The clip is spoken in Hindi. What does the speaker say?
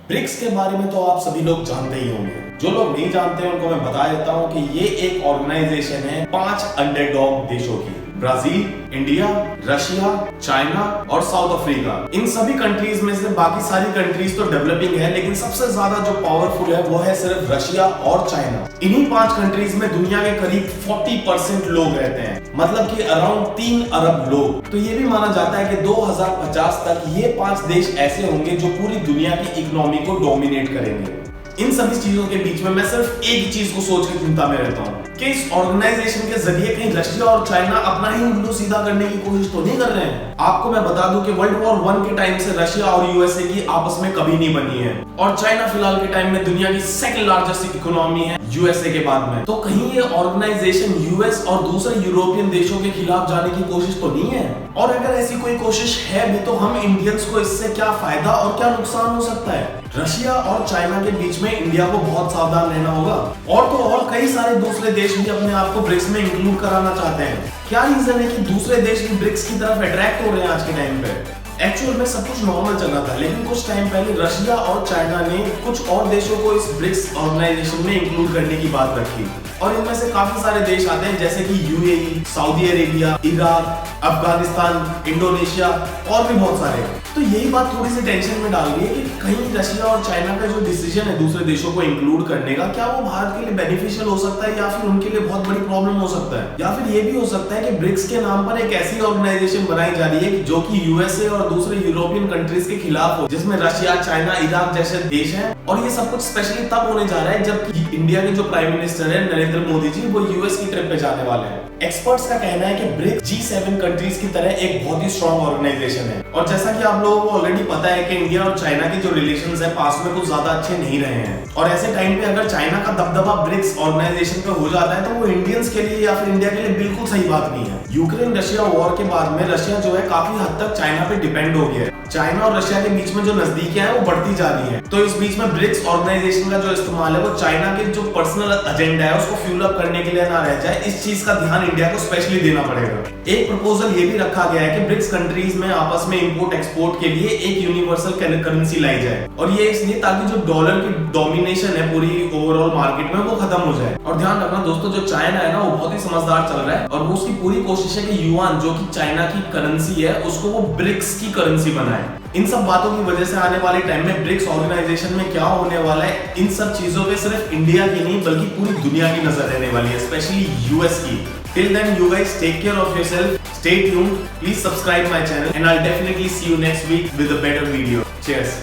ब्रिक्स के बारे में तो आप सभी लोग जानते ही होंगे। जो लोग नहीं जानते उनको मैं बता देता हूँ कि ये एक ऑर्गेनाइजेशन है 5 अंडरडॉग देशों की। ब्राजील, इंडिया, रशिया, चाइना और साउथ अफ्रीका। इन सभी कंट्रीज में से बाकी सारी कंट्रीज तो डेवलपिंग है, लेकिन सबसे ज्यादा जो पावरफुल है वो है सिर्फ रशिया और चाइना। इन्हीं 5 कंट्रीज में दुनिया के करीब 40% लोग रहते हैं, मतलब कि अराउंड 3 अरब लोग। तो ये भी माना जाता है कि 2050 तक ये 5 देश ऐसे होंगे जो पूरी दुनिया की इकोनॉमी को डोमिनेट करेंगे। इन सभी चीजों के बीच में मैं सिर्फ एक चीज को सोच के चिंता में रहता हूँ कि इस ऑर्गेनाइजेशन के जरिए कहीं रशिया और चाइना अपना ही उल्लू सीधा करने की कोशिश तो नहीं कर रहे हैं। आपको मैं बता दूं कि वर्ल्ड वॉर 1 के टाइम से रशिया और यूएसए की आपस में कभी नहीं बनी है, और चाइना फिलहाल के टाइम में दुनिया की सेकंड लार्जेस्ट इकोनॉमी है यूएसए के बाद में। तो कहीं ये ऑर्गेनाइजेशन यूएस और दूसरे यूरोपियन देशों के खिलाफ जाने की कोशिश तो नहीं है? और अगर ऐसी कोई कोशिश है भी तो हम इंडियंस को इससे क्या फायदा और क्या नुकसान हो सकता है? रशिया और चाइना के बीच में इंडिया को बहुत सावधान रहना होगा। और तो और कई सारे दूसरे देश भी अपने आप को ब्रिक्स में इंक्लूड कराना चाहते हैं। क्या रीजन है कि दूसरे देश भी ब्रिक्स की तरफ अट्रैक्ट हो रहे हैं आज के टाइम पे? एक्चुअल में सब कुछ नॉर्मल चल रहा था, लेकिन कुछ टाइम पहले रशिया और चाइना ने कुछ और देशों को इस ब्रिक्स ऑर्गेनाइजेशन में इंक्लूड करने की बात रखी, और इनमें से काफी सारे देश आते हैं जैसे कि UAE, Saudi Arabia, Iraq, Afghanistan, Indonesia और भी बहुत सारे। तो यही बात थोड़ी सी टेंशन में डाल रही है कि कहीं रशिया और चाइना का जो डिसीजन है दूसरे देशों को इंक्लूड करने का, क्या वो भारत के लिए बेनिफिशियल हो सकता है या फिर उनके लिए बहुत बड़ी प्रॉब्लम हो सकता है? या फिर ये भी हो सकता है कि ब्रिक्स के नाम पर एक ऐसी ऑर्गेनाइजेशन बनाई जा रही है जो कि यूएसए और दूसरे यूरोपियन कंट्रीज के खिलाफ हो, जिसमें रशिया, चाइना, इराक जैसे देश हैं। और ये सब कुछ स्पेशली तब होने जा रहा है जब इंडिया के जो प्राइम मिनिस्टर है नरेंद्र मोदी जी, वो यूएस की ट्रिप पे जाने वाले हैं। एक्सपर्ट्स का कहना है कि ब्रिक्स G7 कंट्रीज की तरह एक बहुत ही स्ट्रॉन्ग ऑर्गेनाइजेशन है, और जैसा कि आप लोगों को ऑलरेडी पता है कि इंडिया और चाइना के जो रिलेशंस है पास में कुछ ज्यादा अच्छे नहीं रहे हैं। और ऐसे टाइम पे अगर चाइना का दबदबा ब्रिक्स ऑर्गेनाइजेशन पे हो जाता है तो वो इंडियंस के लिए या फिर इंडिया के लिए बिल्कुल सही बात नहीं है। यूक्रेन रशिया वॉर के बाद में रशिया जो है काफी हद तक चाइना पे डिपेंड हो गया है। चाइना और रशिया के बीच में जो नजदीकियां हैं वो बढ़ती जा रही है। तो इस बीच में ब्रिक्स ऑर्गेनाइजेशन का जो इस्तेमाल है वो चाइना के जो पर्सनल एजेंडा है उसको फ्यूल अप करने के लिए ना रह जाए, इस चीज का ध्यान इंडिया को स्पेशली देना पड़ेगा। एक प्रपोजल ये भी रखा गया है कि ब्रिक्स कंट्रीज में आपस में इंपोर्ट एक्सपोर्ट के लिए एक यूनिवर्सल करेंसी लाई जाए, और ये इसलिए ताकि जो डॉलर की डोमिनेशन है पूरी ओवरऑल मार्केट में वो खत्म हो जाए। और ध्यान रखना दोस्तों, जो चाइना है ना वो बहुत ही समझदार चल रहा है, और वो उसकी पूरी कोशिश है कि युआन जो कि चाइना की करेंसी है उसको वो ब्रिक्स की करेंसी बनाए। इन सब बातों की वजह से आने वाले टाइम में ब्रिक्स ऑर्गेनाइजेशन में क्या होने वाला है, इन सब चीजों पे सिर्फ इंडिया की नहीं बल्कि पूरी दुनिया की नजर रहने वाली है, स्पेशली यूएस की। Till then, you guys take care of yourself. Stay tuned. Please subscribe my channel, and I'll definitely see you next week with a better video. Cheers.